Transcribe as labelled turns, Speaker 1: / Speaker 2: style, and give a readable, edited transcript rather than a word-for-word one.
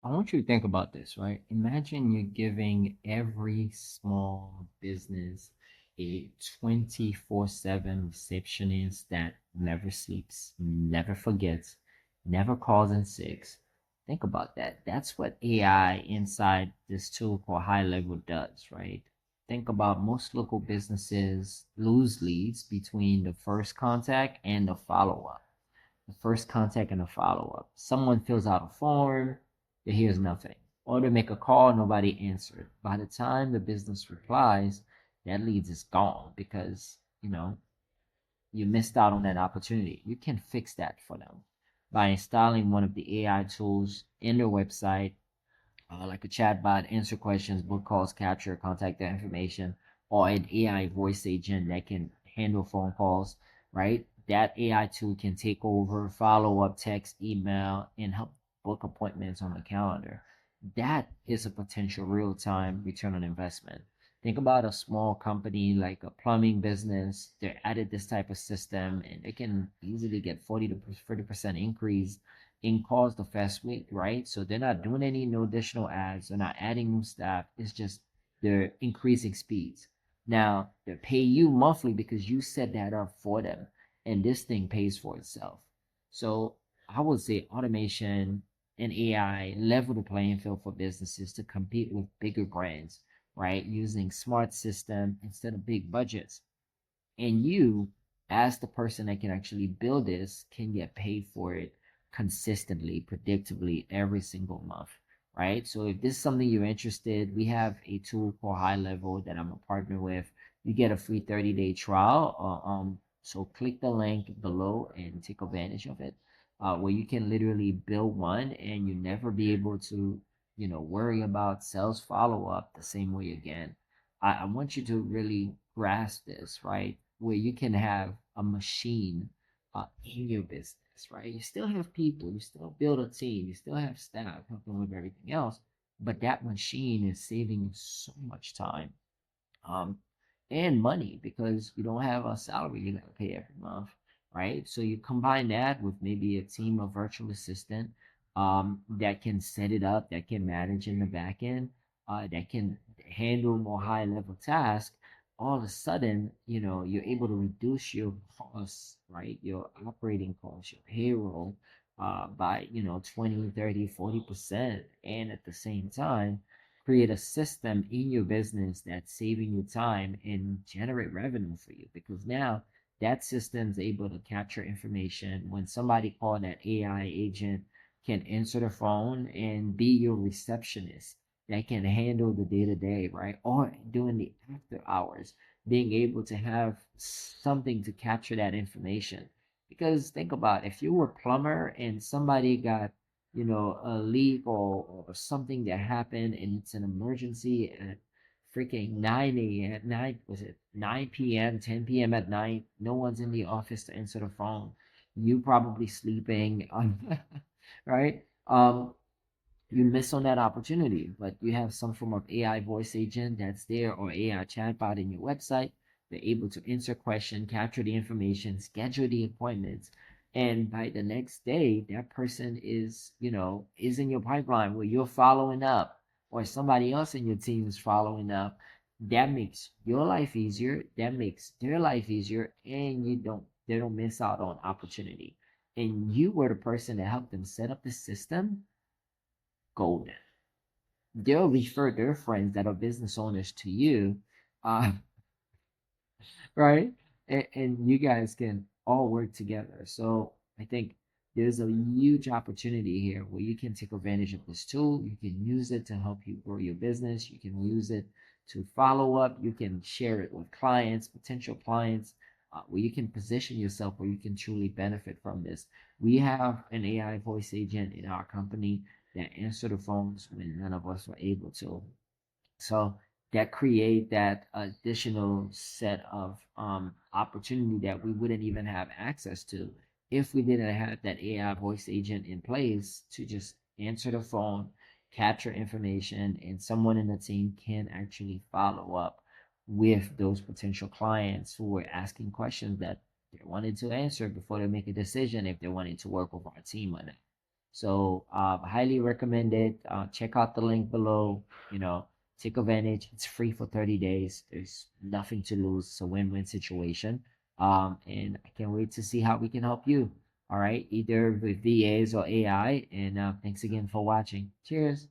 Speaker 1: I want you to think about this, right? Imagine you're giving every small business a 24/7 receptionist that never sleeps, never forgets, never calls in sick. Think about that. That's what AI inside this tool called HighLevel does, right? Think about most local businesses lose leads between the first contact and the follow-up. The first contact and the follow-up. Someone fills out a form, they hears nothing. Or they make a call, nobody answered. By the time the business replies, that lead is gone because, you missed out on that opportunity. You can fix that for them by installing one of the AI tools in their website, like a chatbot, answer questions, book calls, capture contact their information, or an AI voice agent that can handle phone calls, right? That AI tool can take over, follow up, text, email, and help book appointments on the calendar. That is a potential real time return on investment. Think about a small company like a plumbing business. They added this type of system and they can easily get 40 to 30% increase in calls the first week, right? So they're not doing any no additional ads, they're not adding new staff. It's just they're increasing speeds. Now they pay you monthly because you set that up for them, and this thing pays for itself. So I would say automation and AI level the playing field for businesses to compete with bigger brands, right? Using smart system instead of big budgets. And you, as the person that can actually build this, can get paid for it consistently, predictably every single month, right? So if this is something you're interested, we have a tool called HighLevel that I'm a partner with. You get a free 30-day trial. So click the link below and take advantage of it, where you can literally build one and you never be able to, worry about sales follow up the same way again. I want you to really grasp this, right? Where you can have a machine in your business, right? You still have people, you still build a team, you still have staff helping with everything else, but that machine is saving you so much time um, and money because you don't have a salary you gotta pay every month, right? So you combine that with maybe a team of virtual assistant that can set it up, that can manage in the back end, that can handle more high level tasks. All of a sudden, you're able to reduce your costs, right? Your operating costs, your payroll, by, 20, 30, 40%. And at the same time, create a system in your business that's saving you time and generate revenue for you because now that system is able to capture information when somebody called that AI agent can answer the phone and be your receptionist that can handle the day to day, right? Or during the after hours, being able to have something to capture that information. Because think about it, if you were a plumber and somebody got a leak or something that happened and it's an emergency at freaking 9 a.m. at night, was it 9 p.m., 10 p.m. at night? No one's in the office to answer the phone. You probably sleeping, right? You miss on that opportunity, but you have some form of AI voice agent that's there or AI chatbot in your website. They're able to answer question, capture the information, schedule the appointments, and by the next day, that person is in your pipeline where you're following up, or somebody else in your team is following up. That makes your life easier. That makes their life easier, and they don't miss out on opportunity. And you were the person that helped them set up the system golden. They'll refer their friends that are business owners to you, uh, right? And you guys can all work together. So I think there's a huge opportunity here where you can take advantage of this tool. You can use it to help you grow your business. You can use it to follow up. You can share it with clients, potential clients, where you can position yourself where you can truly benefit from this. We have an AI voice agent in our company that answer the phones when none of us were able to. So that create that additional set of opportunity that we wouldn't even have access to if we didn't have that AI voice agent in place to just answer the phone, capture information, and someone in the team can actually follow up with those potential clients who were asking questions that they wanted to answer before they make a decision if they wanted to work with our team or not. So highly recommend it. Check out the link below. You know, take advantage. It's free for 30 days. There's nothing to lose. It's a win-win situation. And I can't wait to see how we can help you. All right, either with VAs or AI. And thanks again for watching. Cheers.